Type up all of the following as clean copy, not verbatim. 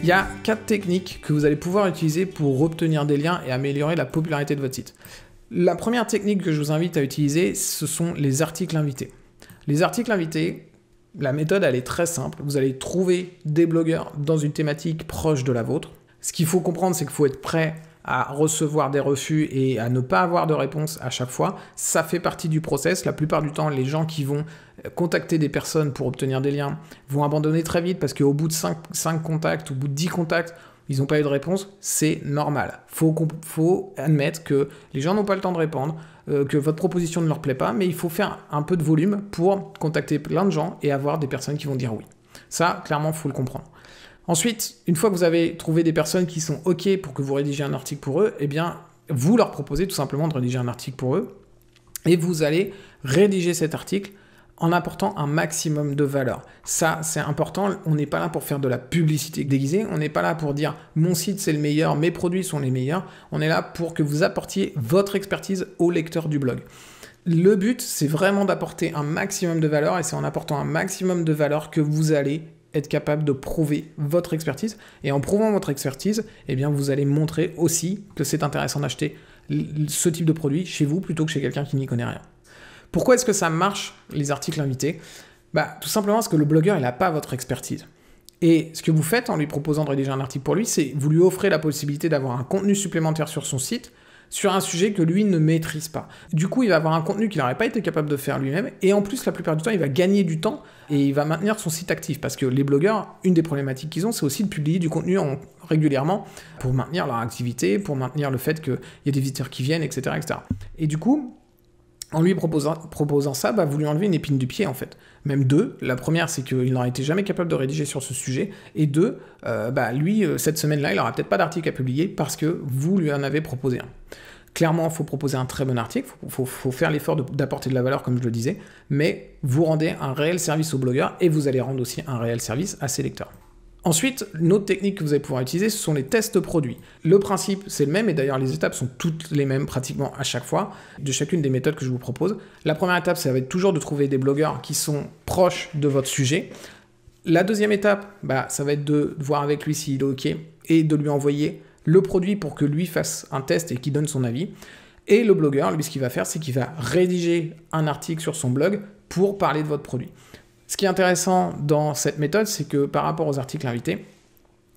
Il y a 4 techniques que vous allez pouvoir utiliser pour obtenir des liens et améliorer la popularité de votre site. La première technique que je vous invite à utiliser, ce sont les articles invités. Les articles invités, la méthode elle est très simple. Vous allez trouver des blogueurs dans une thématique proche de la vôtre. Ce qu'il faut comprendre, c'est qu'il faut être prêt à recevoir des refus et à ne pas avoir de réponse à chaque fois. Ça fait partie du process. La plupart du temps, les gens qui vont contacter des personnes pour obtenir des liens vont abandonner très vite parce qu'au bout de 5 contacts, au bout de 10 contacts, ils n'ont pas eu de réponse. C'est normal. Faut admettre que les gens n'ont pas le temps de répondre, que votre proposition ne leur plaît pas, mais il faut faire un peu de volume pour contacter plein de gens et avoir des personnes qui vont dire oui. Ça, clairement, il faut le comprendre. Ensuite, une fois que vous avez trouvé des personnes qui sont OK pour que vous rédigiez un article pour eux, eh bien, vous leur proposez tout simplement de rédiger un article pour eux et vous allez rédiger cet article en apportant un maximum de valeur. Ça, c'est important. On n'est pas là pour faire de la publicité déguisée. On n'est pas là pour dire « mon site, c'est le meilleur, mes produits sont les meilleurs ». On est là pour que vous apportiez votre expertise au lecteur du blog. Le but, c'est vraiment d'apporter un maximum de valeur et c'est en apportant un maximum de valeur que vous allez être capable de prouver votre expertise. Et en prouvant votre expertise, eh bien, vous allez montrer aussi que c'est intéressant d'acheter ce type de produit chez vous plutôt que chez quelqu'un qui n'y connaît rien. Pourquoi est-ce que ça marche, les articles invités? Tout simplement parce que le blogueur, il n'a pas votre expertise. Et ce que vous faites en lui proposant de rédiger un article pour lui, c'est vous lui offrez la possibilité d'avoir un contenu supplémentaire sur son site, sur un sujet que lui ne maîtrise pas. Du coup, il va avoir un contenu qu'il n'aurait pas été capable de faire lui-même, et en plus, la plupart du temps, il va gagner du temps, et il va maintenir son site actif, parce que les blogueurs, une des problématiques qu'ils ont, c'est aussi de publier du contenu régulièrement, pour maintenir leur activité, pour maintenir le fait qu'il y ait des visiteurs qui viennent, etc. etc. Et du coup, en lui proposant ça, vous lui enlevez une épine du pied en fait. Même deux. La première, c'est qu'il n'aurait été jamais capable de rédiger sur ce sujet. Et deux, lui, cette semaine-là, il n'aura peut-être pas d'article à publier parce que vous lui en avez proposé un. Clairement, il faut proposer un très bon article, il faut faire l'effort d'apporter de la valeur, comme je le disais, mais vous rendez un réel service aux blogueurs et vous allez rendre aussi un réel service à ses lecteurs. Ensuite, une autre technique que vous allez pouvoir utiliser, ce sont les tests produits. Le principe, c'est le même, et d'ailleurs les étapes sont toutes les mêmes pratiquement à chaque fois, de chacune des méthodes que je vous propose. La première étape, ça va être toujours de trouver des blogueurs qui sont proches de votre sujet. La deuxième étape, ça va être de voir avec lui s'il est OK, et de lui envoyer le produit pour que lui fasse un test et qu'il donne son avis. Et le blogueur, lui, ce qu'il va faire, c'est qu'il va rédiger un article sur son blog pour parler de votre produit. Ce qui est intéressant dans cette méthode, c'est que par rapport aux articles invités,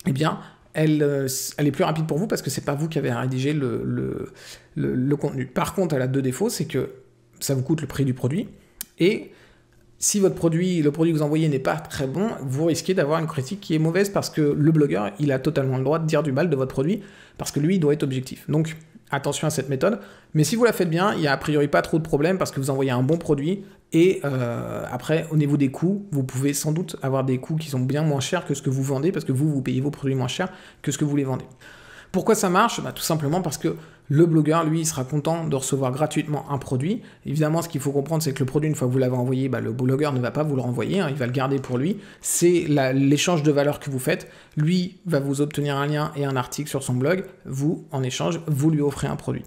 eh bien, elle est plus rapide pour vous parce que c'est pas vous qui avez rédigé le contenu. Par contre, elle a deux défauts, c'est que ça vous coûte le prix du produit et si le produit que vous envoyez n'est pas très bon, vous risquez d'avoir une critique qui est mauvaise parce que le blogueur, il a totalement le droit de dire du mal de votre produit parce que lui, il doit être objectif. Donc, attention à cette méthode. Mais si vous la faites bien, il n'y a a priori pas trop de problèmes parce que vous envoyez un bon produit et après, au niveau des coûts, vous pouvez sans doute avoir des coûts qui sont bien moins chers que ce que vous vendez parce que vous payez vos produits moins chers que ce que vous les vendez. Pourquoi ça marche? Tout simplement parce que le blogueur, lui, il sera content de recevoir gratuitement un produit. Évidemment, ce qu'il faut comprendre, c'est que le produit, une fois que vous l'avez envoyé, le blogueur ne va pas vous le renvoyer, il va le garder pour lui. C'est l'échange de valeur que vous faites. Lui va vous obtenir un lien et un article sur son blog. Vous, en échange, vous lui offrez un produit.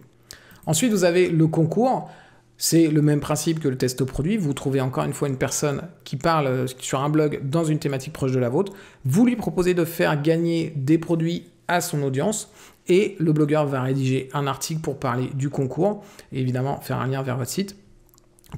Ensuite, vous avez le concours. C'est le même principe que le test produit. Vous trouvez encore une fois une personne qui parle sur un blog dans une thématique proche de la vôtre. Vous lui proposez de faire gagner des produits à son audience et le blogueur va rédiger un article pour parler du concours et évidemment faire un lien vers votre site.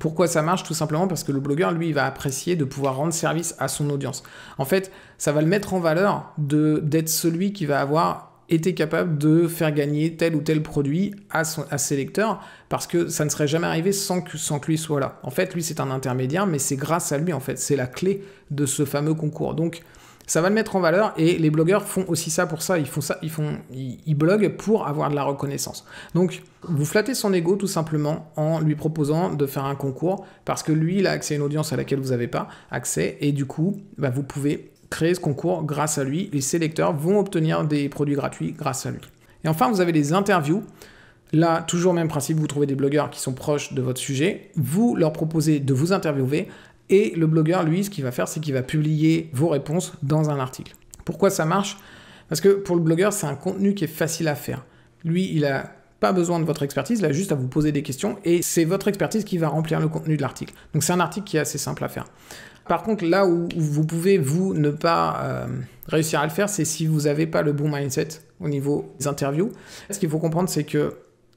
Pourquoi ça marche? Tout simplement parce que le blogueur, lui, va apprécier de pouvoir rendre service à son audience. En fait, ça va le mettre en valeur d'être celui qui va avoir été capable de faire gagner tel ou tel produit à ses lecteurs parce que ça ne serait jamais arrivé sans que lui soit là. En fait, lui, c'est un intermédiaire, mais c'est grâce à lui, en fait. C'est la clé de ce fameux concours. Donc, ça va le mettre en valeur et les blogueurs font aussi ça pour ça. Ils bloguent pour avoir de la reconnaissance. Donc, vous flattez son ego tout simplement en lui proposant de faire un concours parce que lui, il a accès à une audience à laquelle vous n'avez pas accès et du coup, vous pouvez créer ce concours grâce à lui et ses lecteurs vont obtenir des produits gratuits grâce à lui. Et enfin, vous avez les interviews. Là, toujours même principe, vous trouvez des blogueurs qui sont proches de votre sujet, vous leur proposez de vous interviewer et le blogueur, lui, ce qu'il va faire, c'est qu'il va publier vos réponses dans un article. Pourquoi ça marche? Parce que pour le blogueur, c'est un contenu qui est facile à faire. Lui, il n'a pas besoin de votre expertise, il a juste à vous poser des questions et c'est votre expertise qui va remplir le contenu de l'article. Donc c'est un article qui est assez simple à faire. Par contre, là où vous pouvez, vous, ne pas réussir à le faire, c'est si vous n'avez pas le bon mindset au niveau des interviews. Ce qu'il faut comprendre, c'est que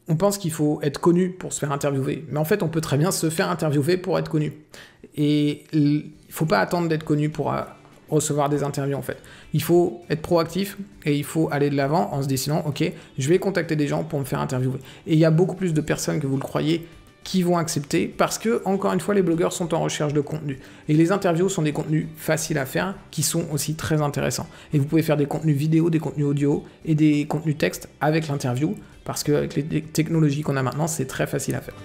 on pense qu'il faut être connu pour se faire interviewer. Mais en fait, on peut très bien se faire interviewer pour être connu. Et il ne faut pas attendre d'être connu pour recevoir des interviews, en fait. Il faut être proactif et il faut aller de l'avant en se décidant, ok, je vais contacter des gens pour me faire interviewer. Et il y a beaucoup plus de personnes que vous le croyez qui vont accepter parce que, encore une fois, les blogueurs sont en recherche de contenu. Et les interviews sont des contenus faciles à faire qui sont aussi très intéressants. Et vous pouvez faire des contenus vidéo, des contenus audio et des contenus texte avec l'interview parce qu'avec les technologies qu'on a maintenant, c'est très facile à faire.